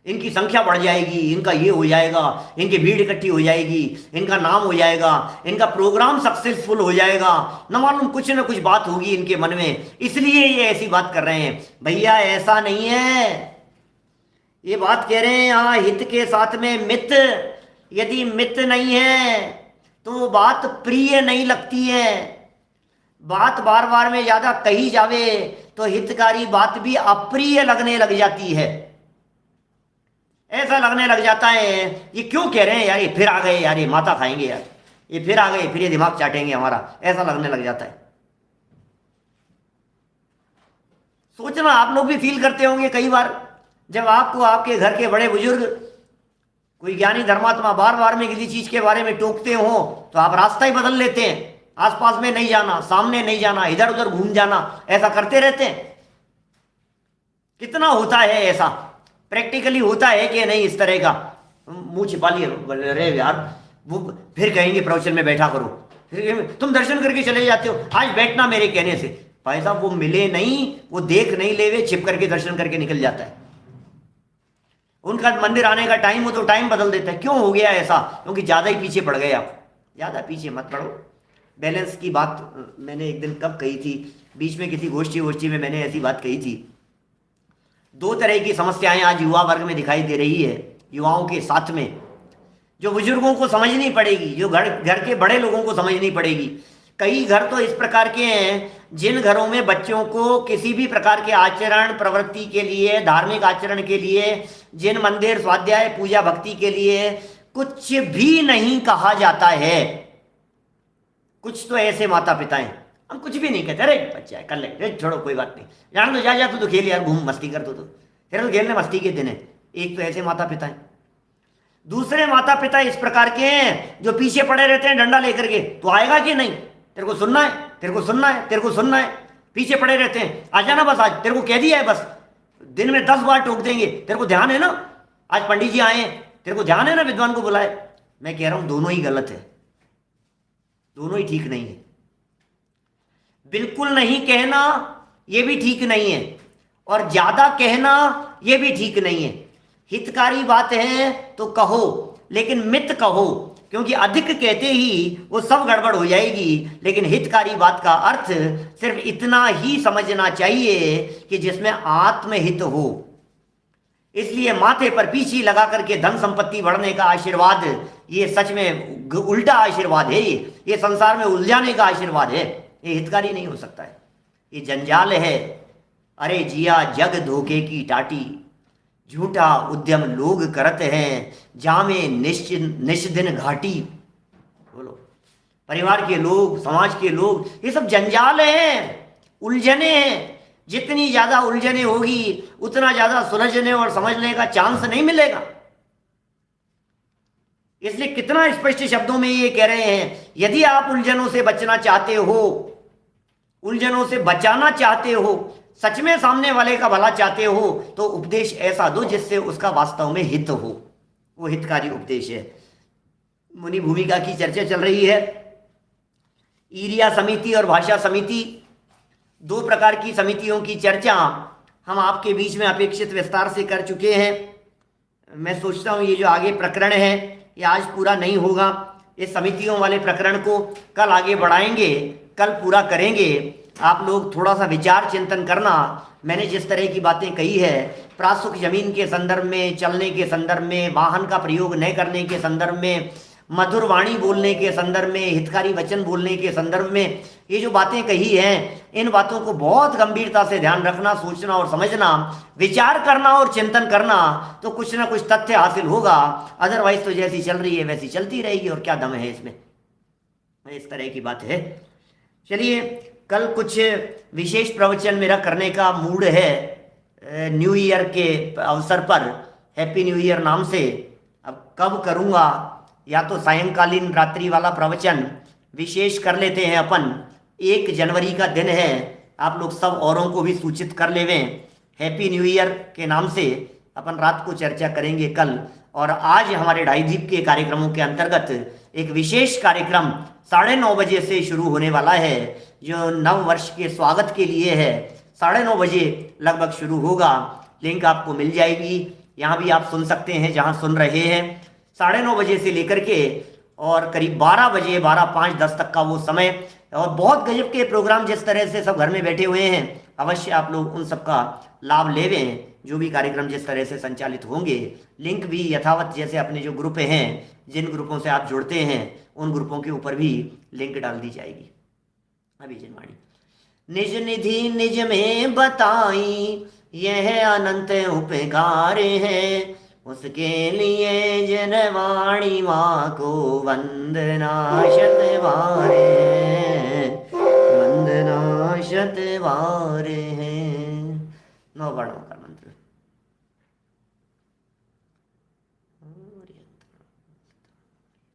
इनकी संख्या बढ़ जाएगी, इनका ये हो जाएगा, इनकी भीड़ इकट्ठी हो जाएगी, इनका नाम हो जाएगा, इनका प्रोग्राम सक्सेसफुल हो जाएगा, न मालूम कुछ ना कुछ बात होगी इनके मन में, इसलिए ये ऐसी बात कर रहे हैं। भैया ऐसा नहीं है, ये बात कह रहे हैं यहाँ हित के साथ में मित, यदि मित नहीं है तो बात प्रिय नहीं लगती है। बात बार बार में ज्यादा कही जावे तो हितकारी बात भी अप्रिय लगने लग जाती है, ऐसा लगने लग जाता है ये क्यों कह रहे हैं यार, ये फिर आ गए यार, ये माथा खाएंगे यार, ये फिर आ गए, फिर ये दिमाग चाटेंगे हमारा, ऐसा लगने लग जाता है। सोचना आप लोग भी फील करते होंगे कई बार, जब आपको आपके घर के बड़े बुजुर्ग कोई ज्ञानी धर्मात्मा बार बार में किसी चीज के बारे में टोकते हो तो आप रास्ता ही बदल लेते हैं, आसपास में नहीं जाना, सामने नहीं जाना, इधर उधर घूम जाना, ऐसा करते रहते हैं। कितना होता है ऐसा, प्रैक्टिकली होता है कि नहीं इस तरह का, मुंह छिपा लिए अरे यार, वो फिर कहेंगे प्रवचन में बैठा करो, फिर तुम दर्शन करके चले जाते हो, आज बैठना मेरे कहने से। भाई साहब वो मिले नहीं, वो देख नहीं लेवे, छिप करके दर्शन करके निकल जाता है। उनका मंदिर आने का टाइम हो तो टाइम बदल देता है। क्यों हो गया ऐसा? क्योंकि ज्यादा ही पीछे पड़ गए आप। ज्यादा पीछे मत पड़ो। बैलेंस की बात मैंने एक दिन कब कही थी, बीच में किसी गोष्ठी में मैंने ऐसी बात कही थी। दो तरह की समस्याएं आज युवा वर्ग में दिखाई दे रही है, युवाओं के साथ में, जो बुजुर्गों को समझनी पड़ेगी, जो घर के बड़े लोगों को समझनी पड़ेगी। कई घर तो इस प्रकार के हैं जिन घरों में बच्चों को किसी भी प्रकार के आचरण प्रवृत्ति के लिए, धार्मिक आचरण के लिए, जिन मंदिर स्वाध्याय पूजा भक्ति के लिए कुछ भी नहीं कहा जाता है। कुछ तो ऐसे माता पिता हैं, हम कुछ भी नहीं कहते, अरे बच्चा है कर ले, छोड़ो कोई बात नहीं, जान दो, जा तो खेल यार, घूम मस्ती कर, तो फिर तो खेलने मस्ती के दिन है। एक तो ऐसे माता पिता हैं। दूसरे माता पिता इस प्रकार के हैं जो पीछे पड़े रहते हैं डंडा लेकर के, तो आएगा कि नहीं, तेरे को सुनना है, तेरे को सुनना है, तेरे को सुनना है, पीछे पड़े रहते हैं, आ जाना बस, आज तेरे को कह दिया है बस, दिन में 10 बार टोक देंगे, तेरे को ध्यान है ना, आज पंडित जी आए हैं, तेरे को ध्यान है ना, विद्वान को बुलाए। मैं कह रहा हूं दोनों ही गलत है, दोनों ही ठीक नहीं है। बिल्कुल नहीं कहना ये भी ठीक नहीं है, और ज्यादा कहना ये भी ठीक नहीं है। हितकारी बात है तो कहो, लेकिन मित कहो, क्योंकि अधिक कहते ही वो सब गड़बड़ हो जाएगी। लेकिन हितकारी बात का अर्थ सिर्फ इतना ही समझना चाहिए कि जिसमें आत्महित हो। इसलिए माथे पर पीछी लगा करके धन संपत्ति बढ़ने का आशीर्वाद, ये सच में उल्टा आशीर्वाद है, ये संसार में उलझाने का आशीर्वाद है, ये हितकारी नहीं हो सकता है, ये जंजाल है। अरे जिया जग धोखे की टाटी, झूठा उद्यम लोग करते हैं, जामे निश्चिन घाटी। बोलो, परिवार के लोग, समाज के लोग, ये सब जंजाल हैं, उलझने हैं। जितनी ज्यादा उलझने होगी उतना ज्यादा सुलझने और समझने का चांस नहीं मिलेगा। इसलिए कितना स्पष्ट शब्दों में ये कह रहे हैं, यदि आप उलझनों से बचना चाहते हो, उलझनों से बचाना चाहते हो, सच में सामने वाले का भला चाहते हो, तो उपदेश ऐसा दो जिससे उसका वास्तव में हित हो, वो हितकारी उपदेश है। मुनि भूमिका की चर्चा चल रही है। ईरिया समिति और भाषा समिति, दो प्रकार की समितियों की चर्चा हम आपके बीच में अपेक्षित विस्तार से कर चुके हैं। मैं सोचता हूँ ये जो आगे प्रकरण है ये आज पूरा नहीं होगा, इस समितियों वाले प्रकरण को कल आगे बढ़ाएंगे, कल पूरा करेंगे। आप लोग थोड़ा सा विचार चिंतन करना। मैंने जिस तरह की बातें कही है, प्रासुक जमीन के संदर्भ में, चलने के संदर्भ में, वाहन का प्रयोग न करने के संदर्भ में, मधुर वाणी बोलने के संदर्भ में, हितकारी वचन बोलने के संदर्भ में ये जो बातें कही हैं, इन बातों को बहुत गंभीरता से ध्यान रखना, सोचना और समझना, विचार करना और चिंतन करना, तो कुछ ना कुछ तथ्य हासिल होगा। अदरवाइज तो जैसी चल रही है वैसी चलती रहेगी, और क्या दम है इसमें। इस तरह की बात है। चलिए, कल कुछ विशेष प्रवचन मेरा करने का मूड है न्यू ईयर के अवसर पर, हैप्पी न्यू ईयर नाम से। अब कब करूँगा, या तो सायंकालीन रात्रि वाला प्रवचन विशेष कर लेते हैं अपन, 1 जनवरी का दिन है, आप लोग सब औरों को भी सूचित कर लेवें, हैप्पी न्यू ईयर के नाम से अपन रात को चर्चा करेंगे कल। और आज हमारे ढाई दीप के कार्यक्रमों के अंतर्गत एक विशेष कार्यक्रम 9:30 बजे से शुरू होने वाला है, जो नव वर्ष के स्वागत के लिए है। 9:30 बजे लगभग शुरू होगा। लिंक आपको मिल जाएगी, यहाँ भी आप सुन सकते हैं जहाँ सुन रहे हैं। 9:30 बजे से लेकर के और करीब 12 बजे, 12:05-10 तक का वो समय, और बहुत गजब के प्रोग्राम, जिस तरह से सब घर में बैठे हुए हैं, अवश्य आप लोग उन सब का लाभ लेवें। जो भी कार्यक्रम जिस तरह से संचालित होंगे, लिंक भी यथावत जैसे अपने जो ग्रुप हैं, जिन ग्रुपों से आप जुड़ते हैं, उन ग्रुपों के ऊपर भी लिंक डाल दी जाएगी। अभी जनवाणी निज निधि निज में बताई, यह अनंत उपकार है, उसके लिए जनवाणी माँ को वंदना शतवार है, वंदना शतवार है। 9 वर्णों का मंत्र।